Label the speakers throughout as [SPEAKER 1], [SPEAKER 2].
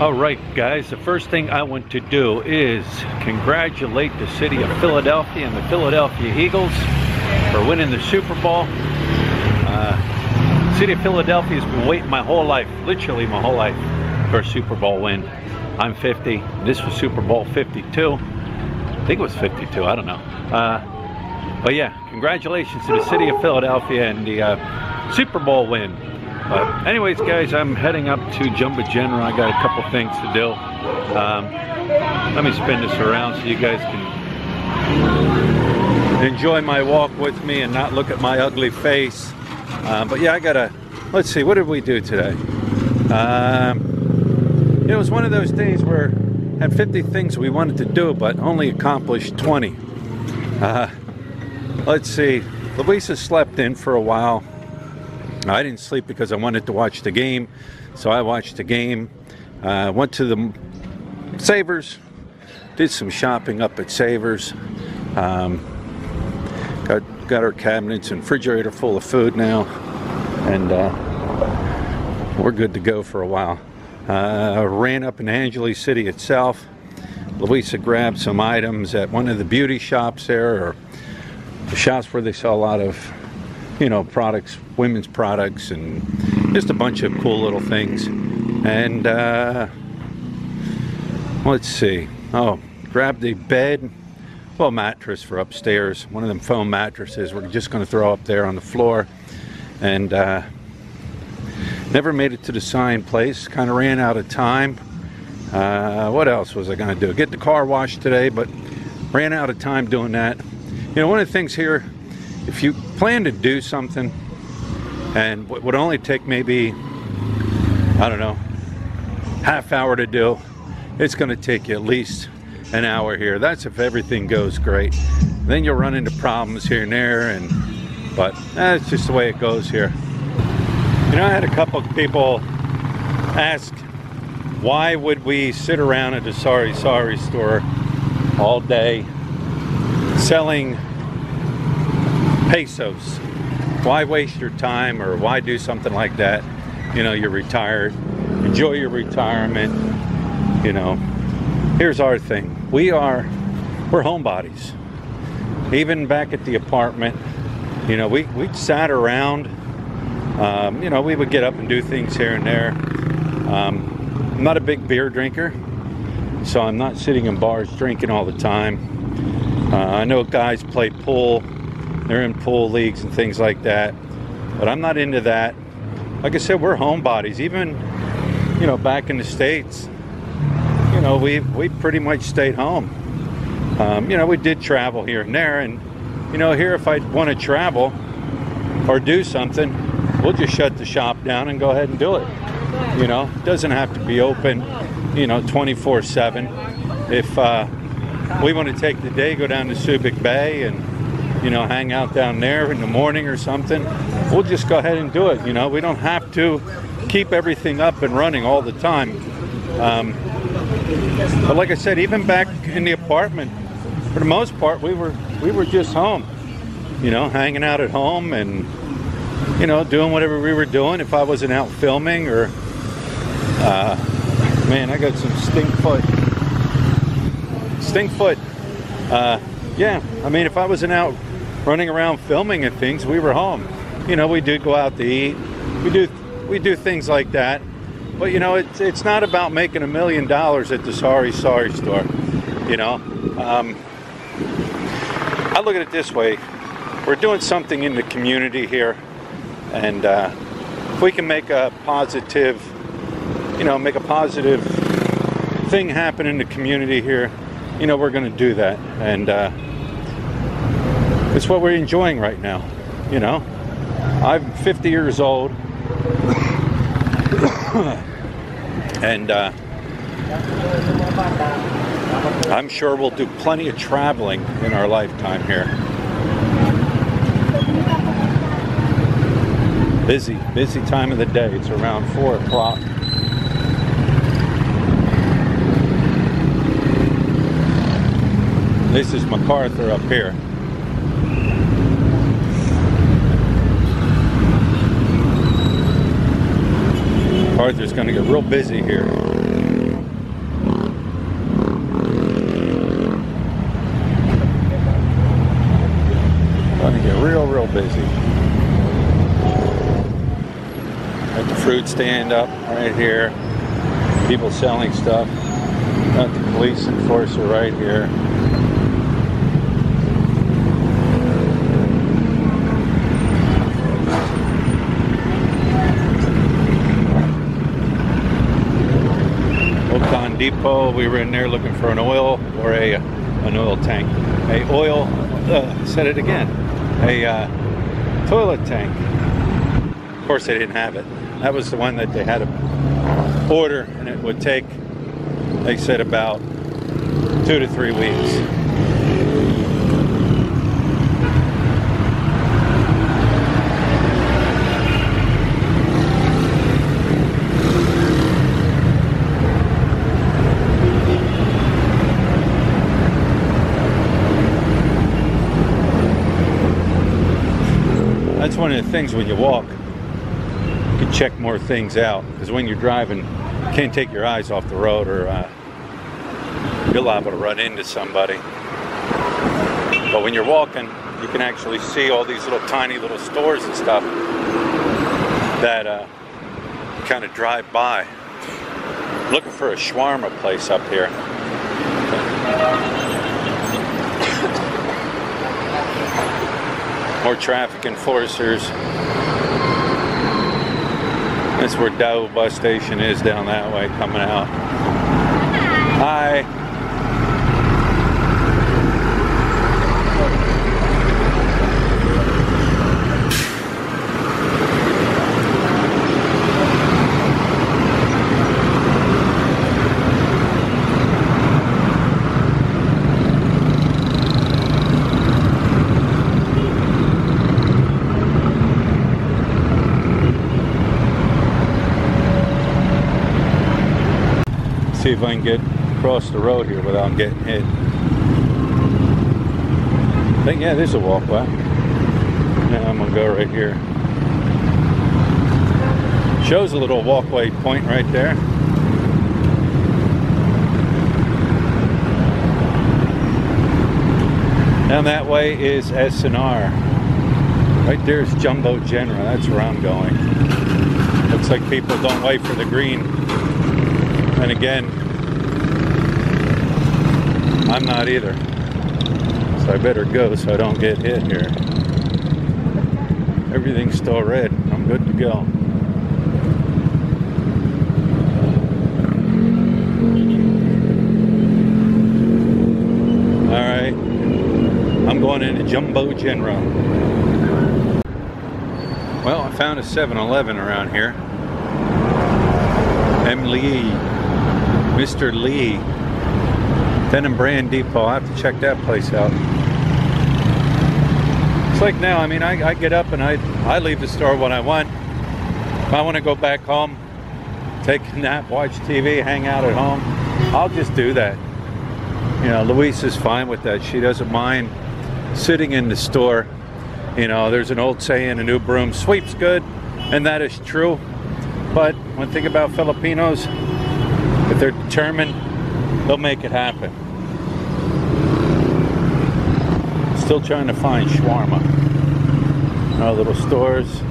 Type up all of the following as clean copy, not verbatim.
[SPEAKER 1] Alright guys, the first thing I want to do is congratulate the city of Philadelphia and the Philadelphia Eagles for winning the Super Bowl. City of Philadelphia has been waiting my whole life, literally my whole life, for a Super Bowl win. I'm 50, this was Super Bowl 52. I think it was 52, I don't know. But yeah, congratulations to the city of Philadelphia and the Super Bowl win. But anyways guys, I'm heading up to Jumbo General. I got a couple things to do. Let me spin this around so you guys can enjoy my walk with me and not look at my ugly face. But yeah, I gotta, let's see, what did we do today? It was one of those days where I had 50 things we wanted to do but only accomplished 20. Let's see, Luisa slept in for a while. I didn't sleep because I wanted to watch the game, so I watched the game. Went to the Savers, did some shopping up at Savers. Got our cabinets and refrigerator full of food now, and we're good to go for a while. Ran up in Angeles City itself. Luisa grabbed some items at one of the beauty shops there, or the shops where they sell a lot of, you know, products, women's products, and just a bunch of cool little things. And let's see, oh, grabbed a bed, well, mattress for upstairs, one of them foam mattresses we're just going to throw up there on the floor. And never made it to the sign place, kind of ran out of time. What else was I going to do? Get the car washed today, but ran out of time doing that. You know, one of the things here, if you plan to do something and what would only take maybe, I don't know, half hour to do, it's going to take you at least an hour here. That's if everything goes great. Then you'll run into problems here and there, but that's just the way it goes here. You know, I had a couple of people ask, why would we sit around at a sorry store all day selling pesos? Why waste your time, or why do something like that? You know, you're retired, enjoy your retirement. You know, here's our thing, we're homebodies. Even back at the apartment, you know, we sat around. You know, we would get up and do things here and there. I'm not a big beer drinker, so I'm not sitting in bars drinking all the time. I know guys play pool, they're in pool leagues and things like that, but I'm not into that. Like I said, we're homebodies. Even, you know, back in the States, you know, we pretty much stayed home. You know, we did travel here and there, and you know, here if I want to travel or do something, we'll just shut the shop down and go ahead and do it. You know, it doesn't have to be open, you know, 24/7. If we want to take the day, go down to Subic Bay and, you know, hang out down there in the morning or something, we'll just go ahead and do it. You know, we don't have to keep everything up and running all the time. But like I said, even back in the apartment, for the most part, we were just home. You know, hanging out at home and, you know, doing whatever we were doing. If I wasn't out filming, or man, I got some stink foot. Yeah, I mean, if I wasn't out running around filming and things, we were home. You know, we did go out to eat, we do things like that. But you know, it's not about making $1 million at the sorry store. You know, I look at it this way: we're doing something in the community here, and if we can make a positive, you know, make a positive thing happen in the community here, you know, we're going to do that. And it's what we're enjoying right now. You know, I'm 50 years old. And I'm sure we'll do plenty of traveling in our lifetime here. Busy time of the day. It's around 4 o'clock. This is MacArthur up here. MacArthur's going to get real busy here. busy. Got the fruit stand up right here. People selling stuff. Got the police enforcer right here. Depot. We were in there looking for an oil or an oil tank. Said it again. A toilet tank. Of course they didn't have it. That was the one that they had to order, and it would take, they said, about 2 to 3 weeks. That's one of the things when you walk, you can check more things out, because when you're driving, you can't take your eyes off the road, or you're liable to run into somebody. But when you're walking, you can actually see all these little tiny little stores and stuff that you kind of drive by. Looking for a shawarma place up here. More traffic enforcers. That's where Dow bus station is, down that way, coming out. Hi. See if I can get across the road here without getting hit. I think, yeah, there's a walkway. Yeah, I'm gonna go right here. Shows a little walkway point right there. Down that way is SNR. Right there is Jumbo General. That's where I'm going. Looks like people don't wait for the green. And again, I'm not either. So I better go so I don't get hit here. Everything's still red. I'm good to go. Alright. I'm going into Jumbo General. Well, I found a 7-Eleven around here. M. Lee. Mr. Lee. Denim Brand Depot. I have to check that place out. It's like now, I mean, I get up and I leave the store when I want. If I want to go back home, take a nap, watch TV, hang out at home, I'll just do that. You know, Luisa's fine with that. She doesn't mind sitting in the store. You know, there's an old saying, a new broom sweeps good, and that is true. But one thing about Filipinos, if they're determined, they'll make it happen. Still trying to find shawarma. Our little stores.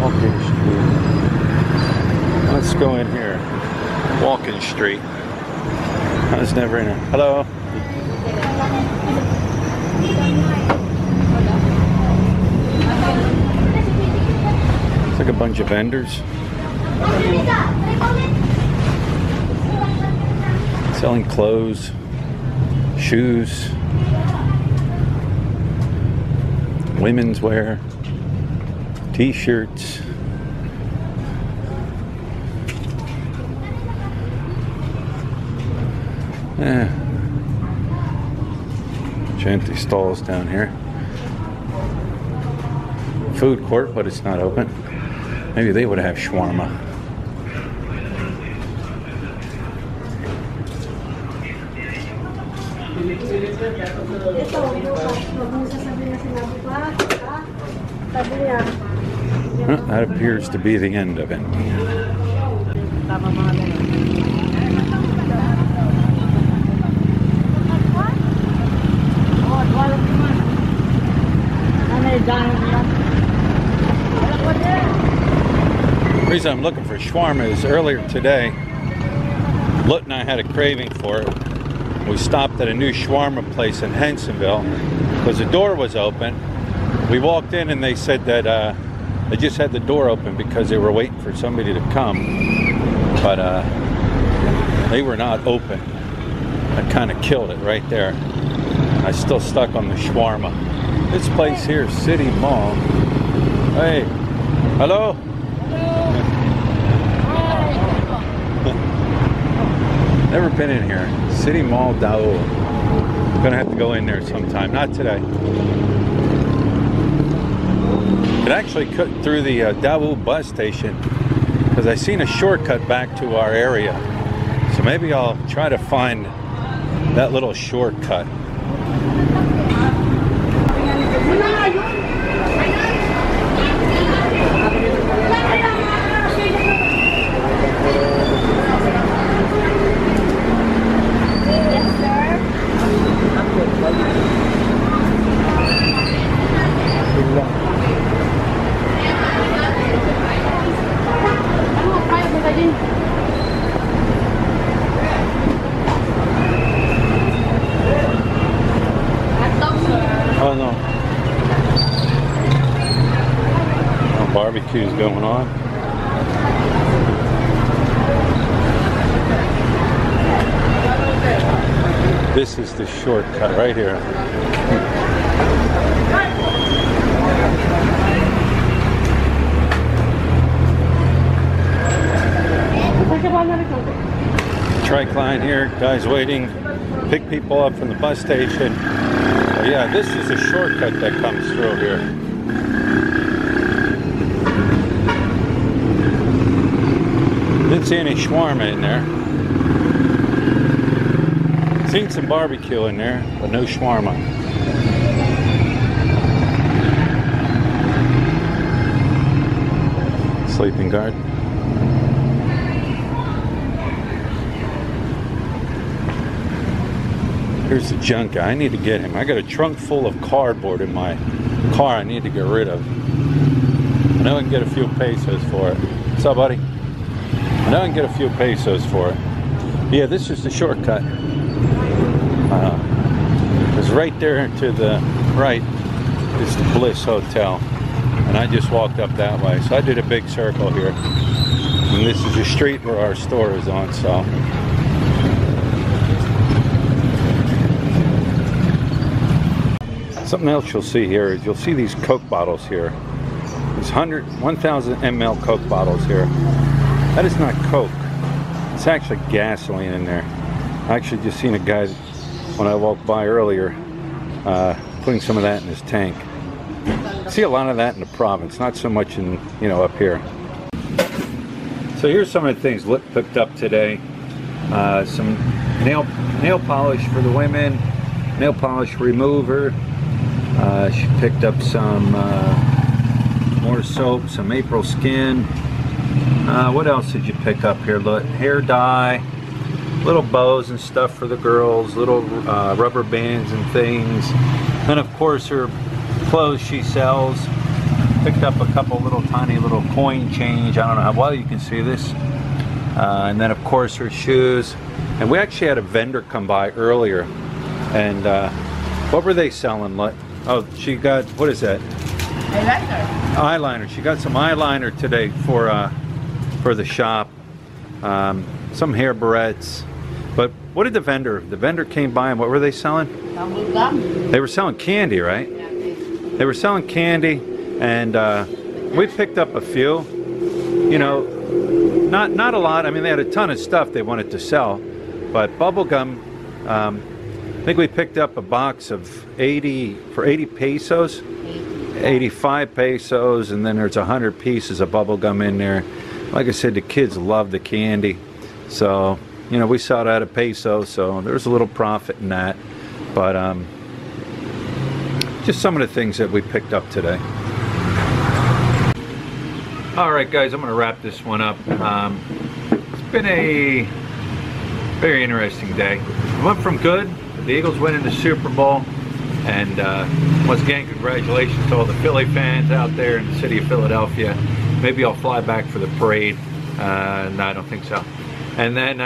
[SPEAKER 1] Walking Street. Let's go in here. Walking Street. I was never in it. Hello. It's like a bunch of vendors. Selling clothes, shoes, women's wear, t-shirts. Yeah. Empty stalls down here. Food court, but it's not open. Maybe they would have shawarma. Well, that appears to be the end of it. The reason I'm looking for shawarma is earlier today, Lut and I had a craving for it. We stopped at a new shawarma place in Hensonville because the door was open. We walked in and they said that they just had the door open because they were waiting for somebody to come, but they were not open. I kind of killed it right there. I still stuck on the shawarma. This place here, City Mall. Hey, hello? Never been in here. City Mall Daul. Gonna have to go in there sometime. Not today. It actually cut through the Daul bus station because I seen a shortcut back to our area. So maybe I'll try to find that little shortcut. Oh no. Oh, barbecue's going on. This is the shortcut right here. Tricline here, guys waiting, pick people up from the bus station. Oh, yeah, this is a shortcut that comes through here. Didn't see any shawarma in there. Seen some barbecue in there, but no shawarma. Sleeping guard. Here's the junk guy. I need to get him. I got a trunk full of cardboard in my car I need to get rid of. I know I can get a few pesos for it. What's up, buddy? I know I can get a few pesos for it. Yeah, this is the shortcut. It's right there to the right is the Bliss Hotel. And I just walked up that way. So I did a big circle here. And this is the street where our store is on, so. Something else you'll see here is you'll see these Coke bottles here. These 1,000 ml Coke bottles here. That is not Coke. It's actually gasoline in there. I actually just seen a guy when I walked by earlier putting some of that in his tank. I see a lot of that in the province, not so much in, you know, up here. So here's some of the things Lit picked up today. Some nail polish for the women, nail polish remover. She picked up some more soap, some April Skin. What else did you pick up here? Look, hair dye, little bows and stuff for the girls, little rubber bands and things. Then of course her clothes she sells. Picked up a couple little tiny little coin change. I don't know how well you can see this. And then of course her shoes. And we actually had a vendor come by earlier. And what were they selling? Oh, she got, what is that?
[SPEAKER 2] Eyeliner.
[SPEAKER 1] Eyeliner. She got some eyeliner today for the shop. Some hair barrettes. But what did the vendor came by and what were they selling?
[SPEAKER 2] Bubble gum.
[SPEAKER 1] They were selling candy, right?
[SPEAKER 2] Yeah.
[SPEAKER 1] They were selling candy, and we picked up a few. You know, not a lot. I mean, they had a ton of stuff they wanted to sell, but bubble gum. I think we picked up a box of 80 pesos, 85 pesos, and then there's 100 pieces of bubble gum in there. Like I said, the kids love the candy, so you know we saw it at a peso, so there's a little profit in that. But just some of the things that we picked up today. All right, guys, I'm going to wrap this one up. It's been a very interesting day. It went from good. The Eagles winning the Super Bowl, And once again, congratulations to all the Philly fans out there in the city of Philadelphia. Maybe I'll fly back for the parade. No, I don't think so. And then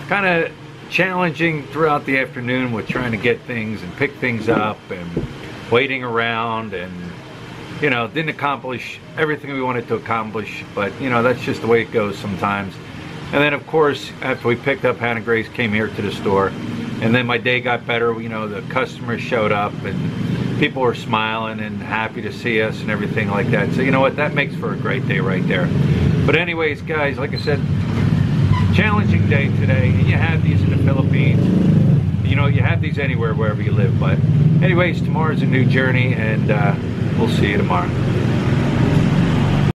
[SPEAKER 1] kind of challenging throughout the afternoon with trying to get things and pick things up and waiting around, and you know, didn't accomplish everything we wanted to accomplish, but you know, that's just the way it goes sometimes. And then of course, after we picked up Hannah Grace, came here to the store, and then my day got better. You know, the customers showed up and people were smiling and happy to see us and everything like that. So you know what, that makes for a great day right there. But anyways, guys, like I said, challenging day today, and you have these in the Philippines. You know, you have these anywhere, wherever you live. But anyways, tomorrow's a new journey, and we'll see you tomorrow.